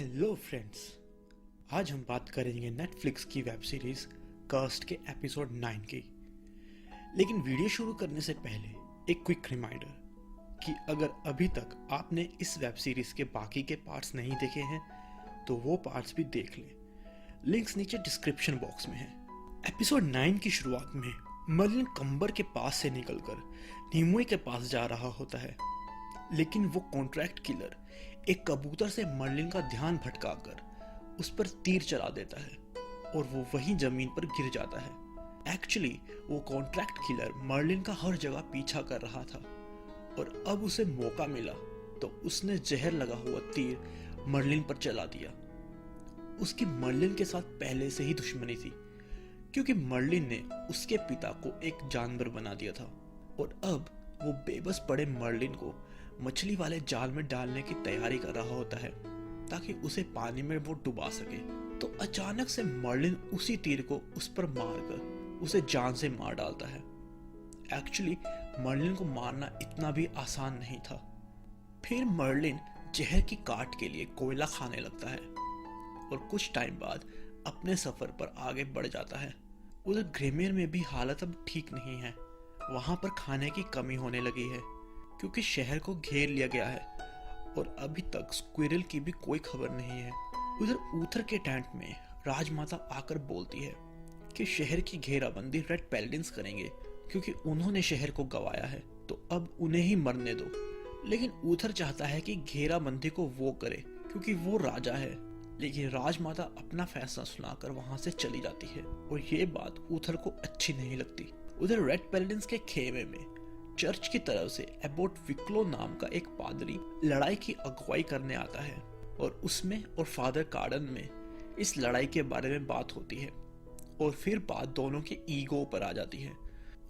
Hello friends, आज हम बात करेंगे नेटफ्लिक्स की वेब सीरीज कर्स्ड के एपिसोड 9 की। लेकिन वीडियो शुरू करने से पहले एक क्विक रिमाइंडर कि अगर अभी तक आपने इस वेब सीरीज के बाकी के पार्ट्स नहीं देखे हैं तो वो पार्ट्स भी देख लें। लिंक्स नीचे डिस्क्रिप्शन बॉक्स में है। एपिसोड 9 की शुरुआत में मर्लिन कंबर के पास से निकलकर नीमोई के पास जा रहा होता है, लेकिन वो कॉन्ट्रैक्ट किलर एक कबूतर से मर्लिन का ध्यान भटकाकर उस पर तीर चला देता है और वो वहीं जमीन पर गिर जाता है। एक्चुअली वो कॉन्ट्रैक्ट किलर मर्लिन का हर जगह पीछा कर रहा था और अब उसे मौका मिला तो उसने जहर लगा हुआ तीर मर्लिन पर चला दिया। उसकी मर्लिन के साथ पहले से ही दुश्मनी थी क्योंकि मर्लिन ने उसके पिता को एक जानवर बना दिया था और अब वो बेबस पड़े मर्लिन को मछली वाले जाल में डालने की तैयारी कर रहा होता है ताकि उसे पानी में वो डुबा सके। तो अचानक से मर्लिन उसी तीर को उस पर मारकर उसे जान से मार डालता है। एक्चुअली मर्लिन को मारना इतना भी आसान नहीं था। फिर मर्लिन जहर की काट के लिए कोयला खाने लगता है और कुछ टाइम बाद अपने सफर पर आगे बढ़ जाता है। उधर ग्रेमियर में भी हालत अब ठीक नहीं है। वहां पर खाने की कमी होने लगी है क्योंकि शहर को घेर लिया गया है और अभी तक स्क्विरल की भी कोई खबर नहीं है। उधर ऊथर के टेंट में राजमाता आकर बोलती है कि शहर की घेराबंदी रेड पैलेडिन्स करेंगे क्योंकि उन्होंने शहर को गंवाया है, तो अब उन्हें ही मरने दो। लेकिन ऊथर चाहता है कि घेराबंदी को वो करे क्योंकि वो राजा है, लेकिन राजमाता अपना फैसला सुनाकर वहां से चली जाती है और ये बात ऊथर को अच्छी नहीं लगती। उधर रेड पैलेडिन्स के खेमे में चर्च की तरफ से एबोट विक्लो नाम का एक पादरी लड़ाई की अगुवाई करने आता है और उसमें और फादर कार्डन में इस लड़ाई के बारे में बात होती है और फिर बात दोनों के ईगो पर आ जाती है।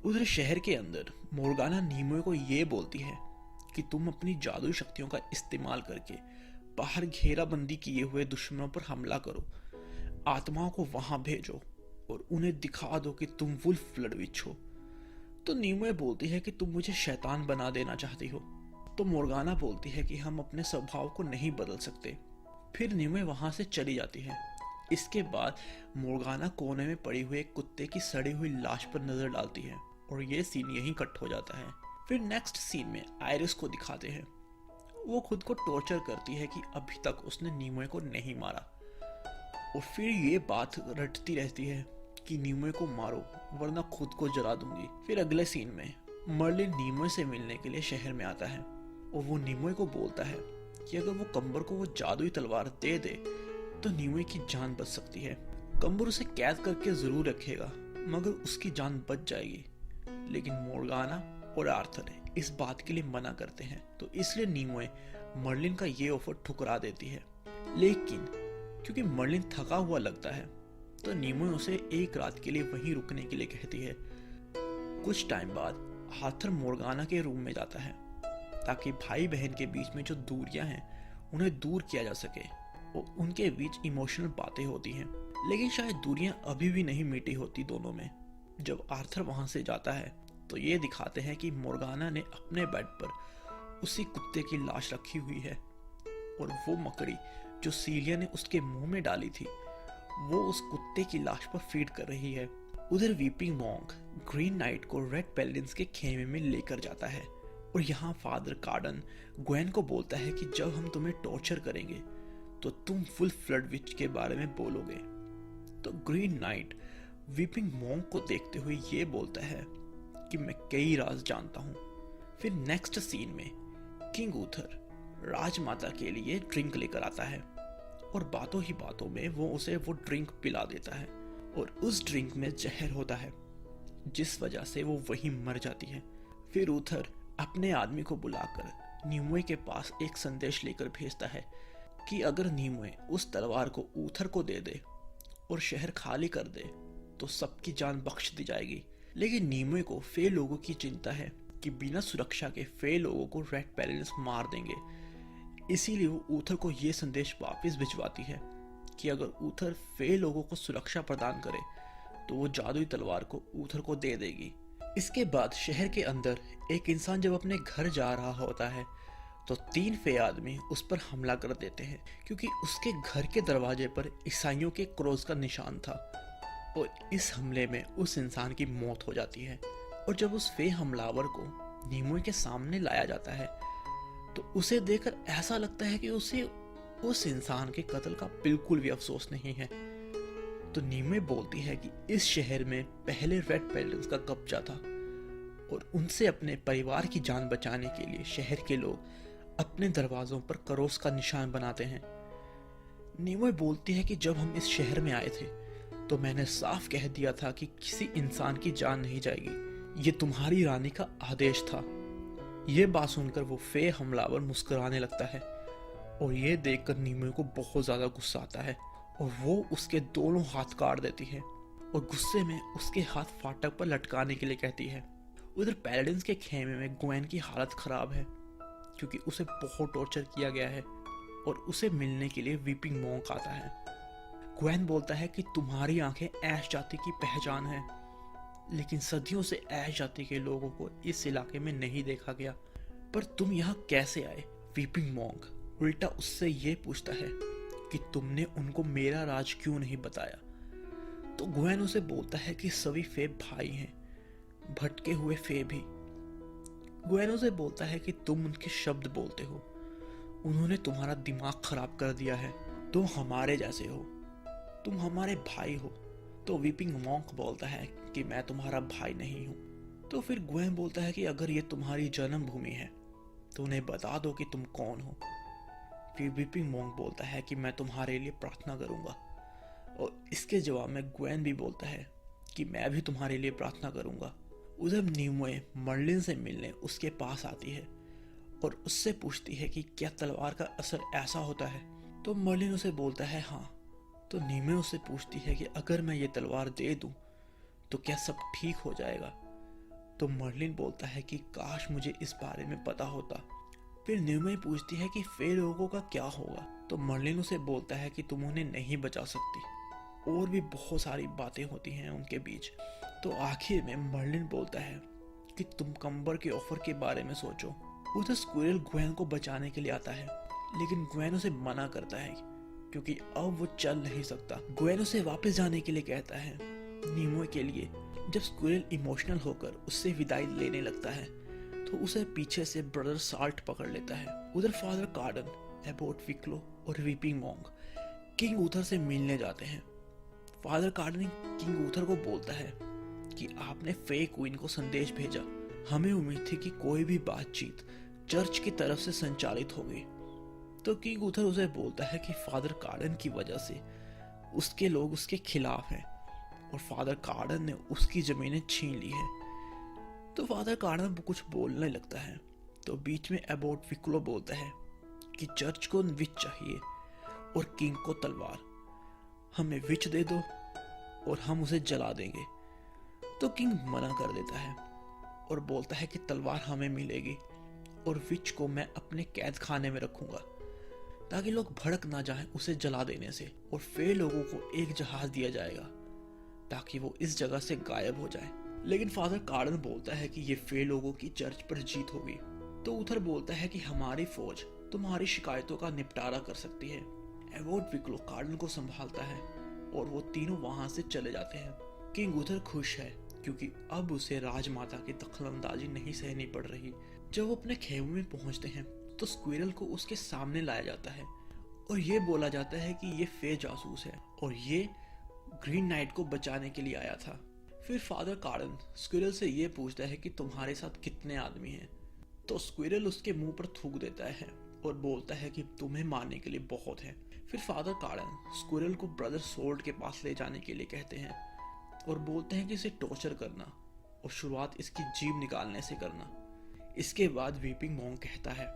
उधर शहर के अंदर मोर्गाना नीमोई को ये बोलती है कि तुम अपनी जादुई शक्तियों का इस्तेमाल करके बाहर घेराबंदी किए हुए दुश्मनों पर हमला करो, आत्माओं को वहां भेजो और उन्हें दिखा दो कि तुम वुल्फ ब्लडविच हो। तो नीमोई बोलती है कि तुम मुझे शैतान बना देना चाहती हो। तो मोर्गाना बोलती है कि हम अपने स्वभाव को नहीं बदल सकते। फिर नीमोई वहां से चली जाती है। इसके बाद मोर्गाना कोने में पड़ी हुई एक कुत्ते की सड़ी हुई लाश पर नजर डालती है और ये सीन यहीं कट हो जाता है। फिर नेक्स्ट सीन में आयरिस को दिखाते हैं। वो खुद को टॉर्चर करती है कि अभी तक उसने नीमोई को नहीं मारा और फिर ये बात रटती रहती है कि नीमोई को मारो वरना खुद को जला दूंगी। फिर अगले सीन में मर्लिन नीमोई से मिलने के लिए शहर में आता है और वो नीमोई को बोलता है कि अगर वो कंबर को वो जादुई तलवार दे दे तो नीमोई की जान बच सकती है। कंबर उसे कैद करके जरूर रखेगा मगर उसकी जान बच जाएगी। लेकिन मोर्गाना और आर्थर इस बात के लिए मना करते हैं, तो इसलिए नीमोई मर्लिन का ये ऑफर ठुकरा देती है। लेकिन क्योंकि मर्लिन थका हुआ लगता है तो नीमोई उसे एक रात के लिए वहीं रुकने के लिए कहती है। कुछ टाइम बाद आर्थर मोर्गाना के रूम में जाता है ताकि भाई बहन के बीच में जो दूरियां हैं उन्हें दूर किया जा सके और उनके बीच इमोशनल बातें होती हैं। लेकिन शायद दूरियां अभी भी नहीं मिटी होती दोनों में। जब आर्थर वहां से जाता है तो ये दिखाते हैं कि मोर्गाना ने अपने बेड पर उसी कुत्ते की लाश रखी हुई है और वो मकड़ी जो सीलिया ने उसके मुंह में डाली थी वो उस कुत्ते की लाश पर फीड कर रही है। उधर वीपिंग मॉन्क ग्रीन नाइट को रेड पैलेडिन्स के खेमे में लेकर जाता है और यहाँ फादर कार्डन ग्वेन को बोलता है कि जब हम तुम्हें टॉर्चर करेंगे तो तुम वुल्फ ब्लडविच के बारे में बोलोगे। तो ग्रीन नाइट वीपिंग मॉन्क को देखते हुए ये बोलता है कि मैं कई राज जानता हूँ। फिर नेक्स्ट सीन में किंग ऊथर राजमाता के लिए ड्रिंक लेकर आता है और बातों ही बातों में वो उसे वो ड्रिंक पिला देता है और उस ड्रिंक में जहर होता है जिस वजह से वो वहीं मर जाती है। फिर ऊथर अपने आदमी को बुलाकर नीमोई के पास एक संदेश लेकर भेजता है कि अगर नीमोई उस तलवार को ऊथर को दे दे और शहर खाली कर दे तो सबकी जान बख्श दी जाएगी। लेकिन नीमोई को फे लोगों की चिंता है कि बिना सुरक्षा के फे लोगों को रेड पैलेडिन्स मार देंगे, इसीलिए वो ऊथर को ये संदेश वापस भिजवाती है कि अगर ऊथर फे लोगों को सुरक्षा प्रदान करे तो वो जादुई तलवार को ऊथर को दे देगी। इसके बाद शहर के अंदर एक इंसान जब अपने घर जा रहा होता है तो 3 फे आदमी उस पर हमला कर देते हैं क्योंकि उसके घर के दरवाजे पर ईसाइयों के क्रॉस का निशान था और इस हमले में उस इंसान की मौत हो जाती है। और जब उस फे हमलावर को नीमोए के सामने लाया जाता है तो उसे देखकर ऐसा लगता है कि उसे उस इंसान के कत्ल का बिल्कुल भी अफसोस नहीं है। तो नीमोए बोलती है कि इस शहर में पहले रेड पैलेस का कब्जा था और उनसे अपने परिवार की जान बचाने के लिए शहर के लोग अपने दरवाजों पर क्रॉस का निशान बनाते हैं। नीमोए बोलती है कि जब हम इस शहर में आए थे तो मैंने साफ कह दिया था कि किसी इंसान की जान नहीं जाएगी, ये तुम्हारी रानी का आदेश था। ये बात सुनकर वो फे हमलावर मुस्कुराने लगता है और ये देखकर नीमोए को बहुत ज्यादा गुस्सा आता है और वो उसके दोनों हाथ काट देती है और गुस्से में उसके हाथ फाटक पर लटकाने के लिए कहती है। उधर पैलेडिन्स के खेमे में ग्वेन की हालत खराब है क्योंकि उसे बहुत टॉर्चर किया गया है और उसे मिलने के लिए वीपिंग मॉन्क आता है। ग्वेन बोलता है कि तुम्हारी आंखें ऐश जाति की पहचान है, लेकिन सदियों से ऐश जाति के लोगों को इस इलाके में नहीं देखा गया, पर तुम यहाँ कैसे आए? वीपिंग मॉन्क उल्टा उससे ये पूछता है कि तुमने उनको मेरा राज क्यों नहीं बताया। तो ग्वेन उसे बोलता है कि सभी फे भाई हैं, भटके हुए फे भी। ग्वेन उसे बोलता है कि तुम उनके शब्द बोलते हो, उन्होंने तुम्हारा दिमाग खराब कर दिया है, तुम हमारे जैसे हो, तुम हमारे भाई हो। तो वीपिंग मॉन्क बोलता है कि मैं तुम्हारा भाई नहीं हूँ। तो फिर ग्वेन बोलता है कि अगर ये तुम्हारी जन्मभूमि है तो उन्हें बता दो कि तुम कौन हो। फिर वीपिंग मॉन्क बोलता है कि मैं तुम्हारे लिए प्रार्थना करूंगा और इसके जवाब में ग्वेन भी बोलता है कि मैं भी तुम्हारे लिए प्रार्थना करूंगा। उधर नीमोए मर्लिन से मिलने उसके पास आती है और उससे पूछती है कि क्या तलवार का असर ऐसा होता है। तो मर्लिन उसे बोलता है हाँ। तो नीमोए उससे पूछती है कि अगर मैं ये तलवार दे दूं तो क्या सब ठीक हो जाएगा। तो मर्लिन बोलता है कि काश मुझे इस बारे में पता होता। फिर नीमोए पूछती है कि फे लोगों का क्या होगा। तो मर्लिन उसे बोलता है कि तुम उन्हें नहीं बचा सकती। और भी बहुत सारी बातें होती हैं उनके बीच। तो आखिर में मर्लिन बोलता है कि तुम कंबर के ऑफर के बारे में सोचो। उधर स्क्विरल ग्वेन को बचाने के लिए आता है, लेकिन ग्वेन उसे मना करता है क्योंकि अब वो चल नहीं सकता। ग्वेन उसे वापस जाने के लिए कहता है नीमोए के लिए। जब स्क्विरल इमोशनल होकर उससे विदाई लेने लगता है तो उसे पीछे से ब्रदर साल्ट पकड़ लेता है। उधर फादर कार्डन, एबोट विक्लो और वीपिंग मॉन्क किंग ऊथर से मिलने जाते हैं। फादर कार्डन किंग ऊथर को बोलता है कि आपने फे क्वीन को संदेश भेजा, हमें उम्मीद थी कि कोई भी बातचीत चर्च की तरफ से संचालित होगी। तो किंग ऊथर उसे बोलता है कि फादर कार्डन की वजह से उसके लोग उसके खिलाफ हैं और फादर कार्डन ने उसकी जमीनें छीन ली है। तो फादर कार्डन कुछ बोलने लगता है तो बीच में एबोट विक्लो बोलता है कि चर्च को विच चाहिए और किंग को तलवार, हमें विच दे दो और हम उसे जला देंगे। तो किंग मना कर देता है और बोलता है कि तलवार हमें मिलेगी और विच को मैं अपने कैद खाने में रखूंगा ताकि लोग भड़क ना जाएं उसे जला देने से। और फे लोगों को एक जहाज दिया जाएगा ताकि वो इस जगह से गायब हो जाए। लेकिन फादर कार्डन बोलता है कि ये फे लोगों की चर्च पर जीत होगी। तो उथर बोलता है कि हमारी फौज तुम्हारी शिकायतों का निपटारा कर सकती है। एबोट विक्लो कार्डन को संभालता है और वो तीनों वहां से चले जाते हैं। किंग उथर खुश है क्योंकि अब उसे राजमाता की दखलंदाजी नहीं सहनी पड़ रही। जब वो अपने खेमे में पहुंचते हैं तो स्क्विरल को उसके सामने लाया जाता है और ये बोला जाता है कि ये फे जासूस है और ये ग्रीन नाइट को बचाने के लिए आया था। फिर फादर कार्डन स्क्विरल से ये पूछता है कि तुम्हारे साथ कितने आदमी हैं। तो स्क्विरल उसके मुंह पर थूक देता है और बोलता है कि तुम्हें मारने के लिए बहुत है। फिर फादर कार्डन स्क्विरल को ब्रदर सोल्ड के पास ले जाने के लिए कहते हैं और बोलते हैं कि इसे टॉर्चर करना और शुरुआत इसकी जीभ निकालने से करना। इसके बाद वीपिंग मॉन्क कहता है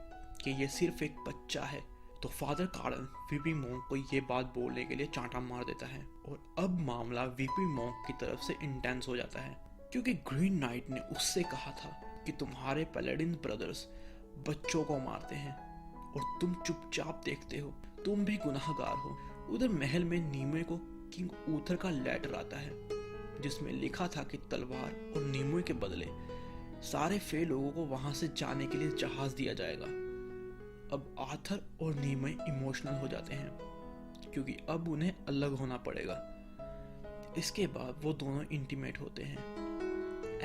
कि ये सिर्फ एक बच्चा है। तो फादर कार्डन वीपिंग मॉन्क को ये बात बोलने के लिए चांटा मार देता है और अब मामला वीपिंग मॉन्क की तरफ से इंटेंस हो जाता है क्योंकि ग्रीन नाइट ने उससे कहा था कि तुम्हारे पैलेडिन ब्रदर्स बच्चों को मारते हैं और तुम चुपचाप देखते हो, तुम भी गुनाहगार हो। उधर महल में नीमोए को किंग ऊथर का लेटर आता है जिसमें लिखा था कि तलवार और नीमोए के बदले सारे फे लोगों को वहां से जाने के लिए जहाज दिया जाएगा। अब आर्थर और नीमय इमोशनल हो जाते हैं क्योंकि अब उन्हें अलग होना पड़ेगा। इसके बाद वो दोनों इंटीमेट होते हैं।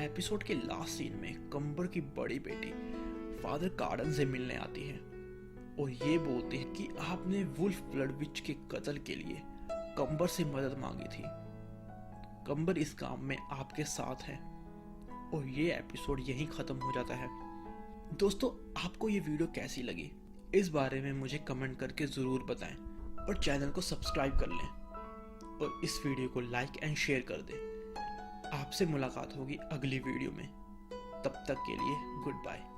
एपिसोड के लास्ट सीन में कम्बर की बड़ी बेटी फादर कार्डन से मिलने आती है और ये बोलती है कि आपने वुल्फ ब्लड विच के कत्ल के लिए कम्बर से मदद मांगी थी। कम्बर इस काम में आपके साथ है और ये एपिसोड यहीं खत्म हो जाता है। दोस्तों, आपको ये वीडियो कैसी लगी इस बारे में मुझे कमेंट करके ज़रूर बताएं और चैनल को सब्सक्राइब कर लें और इस वीडियो को लाइक एंड शेयर कर दें। आपसे मुलाकात होगी अगली वीडियो में। तब तक के लिए गुड बाय।